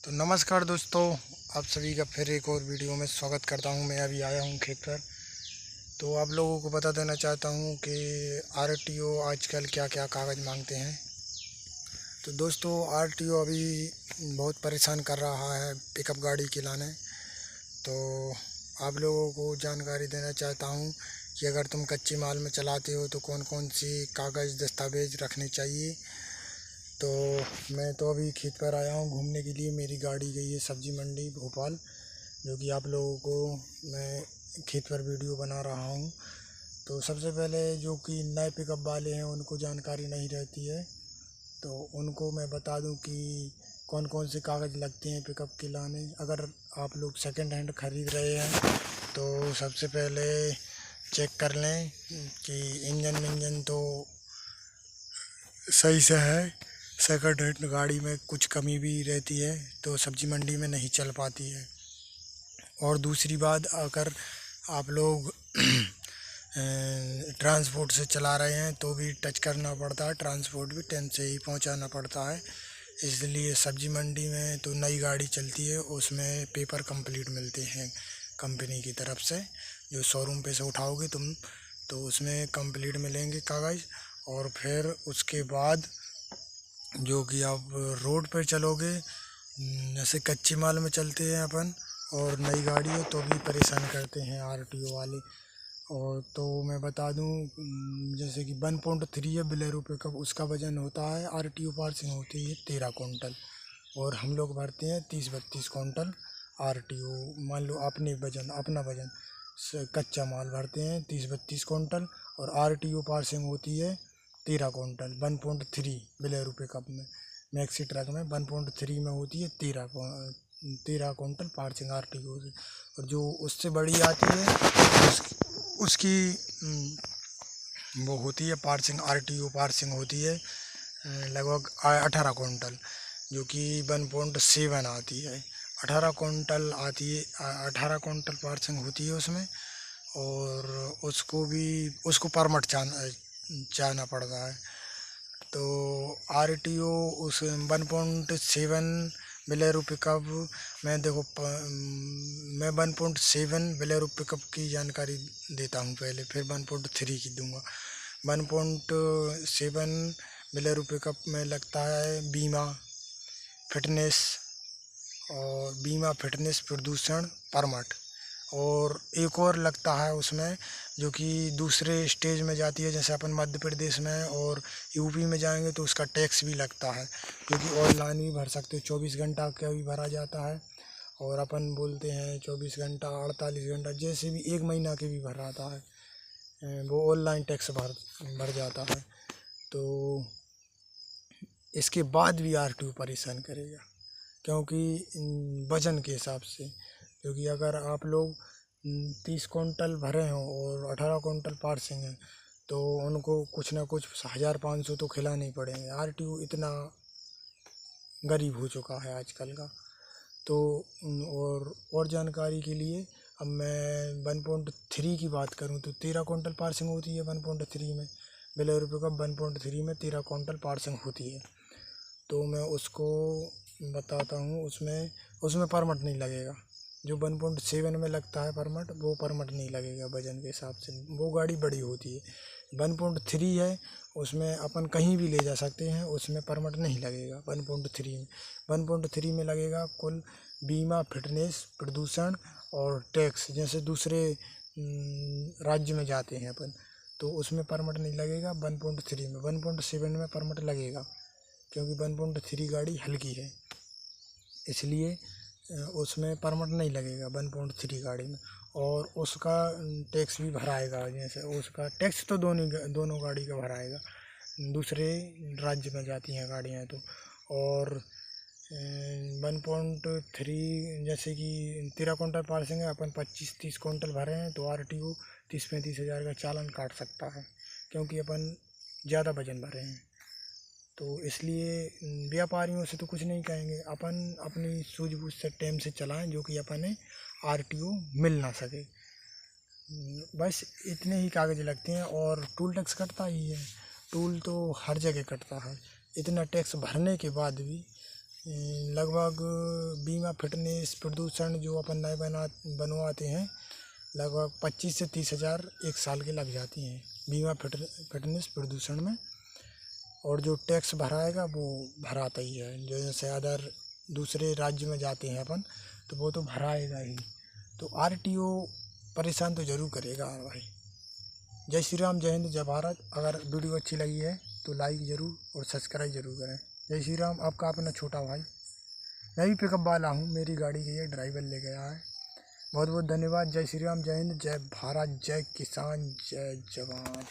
तो नमस्कार दोस्तों, आप सभी का फिर एक और वीडियो में स्वागत करता हूं। मैं अभी आया हूं खेत पर। तो आप लोगों को बता देना चाहता हूं कि आरटीओ आजकल क्या क्या कागज़ मांगते हैं। तो दोस्तों, आरटीओ अभी बहुत परेशान कर रहा है पिकअप गाड़ी के लाने। तो आप लोगों को जानकारी देना चाहता हूं कि अगर तुम कच्चे माल में चलाते हो तो कौन कौन सी कागज़ दस्तावेज़ रखने चाहिए। तो मैं तो अभी खेत पर आया हूँ घूमने के लिए। मेरी गाड़ी गई है सब्ज़ी मंडी भोपाल, जो कि आप लोगों को मैं खेत पर वीडियो बना रहा हूँ। तो सबसे पहले जो कि नए पिकअप वाले हैं उनको जानकारी नहीं रहती है, तो उनको मैं बता दूं कि कौन कौन से कागज़ लगते हैं पिकअप के लाने। अगर आप लोग सेकंड हैंड ख़रीद रहे हैं तो सबसे पहले चेक कर लें कि इंजन तो सही से है। सेकंड हैंड गाड़ी में कुछ कमी भी रहती है तो सब्ज़ी मंडी में नहीं चल पाती है। और दूसरी बात, अगर आप लोग ट्रांसपोर्ट से चला रहे हैं तो भी टच करना पड़ता है। ट्रांसपोर्ट भी टाइम से ही पहुंचाना पड़ता है। इसलिए सब्ज़ी मंडी में तो नई गाड़ी चलती है, उसमें पेपर कंप्लीट मिलते हैं कंपनी की तरफ से। जो शोरूम पे से उठाओगे तुम तो उसमें कंप्लीट मिलेंगे कागज़। और फिर उसके बाद जो कि आप रोड पर चलोगे, जैसे कच्चे माल में चलते हैं अपन और नई गाड़ी हो तो भी परेशान करते हैं आरटीओ वाले। और तो मैं बता दूं, जैसे कि 1.3 है बिलेरो पिकअप, उसका वज़न होता है, आरटीओ पासिंग होती है 13 कुंटल और हम लोग भरते हैं 30-32 कुंटल आरटीओ। मान लो अपना वज़न कच्चा माल भरते हैं 30-32 कुंटल और आरटीओ पासिंग होती है 13 कुंटल 1.3 बिलेरो पिकअप में। मैक्सी ट्रक में 1.3 में होती है 13 कुंटल पार्सिंग आरटीओ से। और जो उससे बड़ी आती है उसकी वो होती है पार्सिंग, आरटीओ पार्सिंग होती है लगभग 18 कुंटल, जो कि 1.7 आती है। 18 कुंटल आती है, 18 कुंटल पार्सिंग होती है उसमें। और उसको परमिट चाहना पड़ता है। तो आरटीओ उस 1.7 बिलेरो पिकअप में देखो, मैं 1.7 बिलेरो पिकअप की जानकारी देता हूँ पहले, फिर 1.3 की दूंगा। 1.7 बिलेरो पिकअप में लगता है फिटनेस बीमा फिटनेस प्रदूषण परमिट। और एक और लगता है उसमें, जो कि दूसरे स्टेज में जाती है, जैसे अपन मध्य प्रदेश में और यूपी में जाएंगे तो उसका टैक्स भी लगता है, क्योंकि ऑनलाइन भी भर सकते हो, 24 घंटा का भी भरा जाता है। और अपन बोलते हैं 24 घंटा 48 घंटा, जैसे भी 1 महीना के भी भर आता है, वो ऑनलाइन टैक्स भर जाता है। तो इसके बाद भी आरटीओ परेशान करेगा, क्योंकि वज़न के हिसाब से। क्योंकि अगर आप लोग 30 कुंटल भरे हों और 18 कुंटल पार्सिंग है तो उनको कुछ ना कुछ 1500 तो खिलाने ही पड़ेंगे। आरटीओ इतना गरीब हो चुका है आजकल का। तो और जानकारी के लिए, अब मैं 1.3 की बात करूं तो 13 कुंटल पार्सिंग होती है 1.3 में। बिलेरो पिकअप 1.3 में 13 कुंटल पार्सिंग होती है। तो मैं उसको बताता हूँ, उसमें उसमें परमिट नहीं लगेगा। जो 1.7 में लगता है परमिट, वो परमिट नहीं लगेगा वजन के हिसाब से, वो गाड़ी बड़ी होती है। 1.3 है, उसमें अपन कहीं भी ले जा सकते हैं, उसमें परमिट नहीं लगेगा 1.3 में। 1.3 में लगेगा कुल बीमा फिटनेस प्रदूषण और टैक्स, जैसे दूसरे राज्य में जाते हैं अपन तो उसमें परमिट नहीं लगेगा 1.3 में। 1.7 में परमिट लगेगा, क्योंकि 1.3 गाड़ी हल्की है, इसलिए उसमें परमिट नहीं लगेगा 1.3 गाड़ी में। और उसका टैक्स भी भराएगा, जैसे उसका टैक्स तो दोनों गाड़ी का भराएगा, दूसरे राज्य में जाती हैं गाड़ियाँ तो। और 1.3 जैसे कि 13 कुंटल पार्सिंग है, अपन 25-30 कुंटल भरे हैं तो आरटीओ 30-35 हज़ार का चालान काट सकता है, क्योंकि अपन ज़्यादा वजन भरे हैं। तो इसलिए व्यापारियों से तो कुछ नहीं कहेंगे, अपन अपनी सूझबूझ से टाइम से चलाएं, जो कि अपने आरटीओ मिल ना सके। बस इतने ही कागज़ लगते हैं। और टूल टैक्स कटता ही है, टूल तो हर जगह कटता है। इतना टैक्स भरने के बाद भी लगभग बीमा फिटनेस प्रदूषण जो अपन नए बनवाते हैं, लगभग 25 से 30 हज़ार एक साल के लग जाती हैं बीमा फिटनेस प्रदूषण में। और जो टैक्स भराएगा वो भराता ही है, जो जैसे अदर दूसरे राज्य में जाते हैं अपन तो वो तो भराएगा ही। तो आरटीओ परेशान तो ज़रूर करेगा भाई। जय श्री राम, जय हिंद, जय भारत। अगर वीडियो अच्छी लगी है तो लाइक ज़रूर और सब्सक्राइब ज़रूर करें। जय श्री राम। आपका अपना छोटा भाई, मैं भी पिकअप वाला हूँ, मेरी गाड़ी की ये ड्राइवर ले गया है। बहुत बहुत धन्यवाद। जय श्री राम, जय हिंद, जय भारत, जय किसान, जय जवान।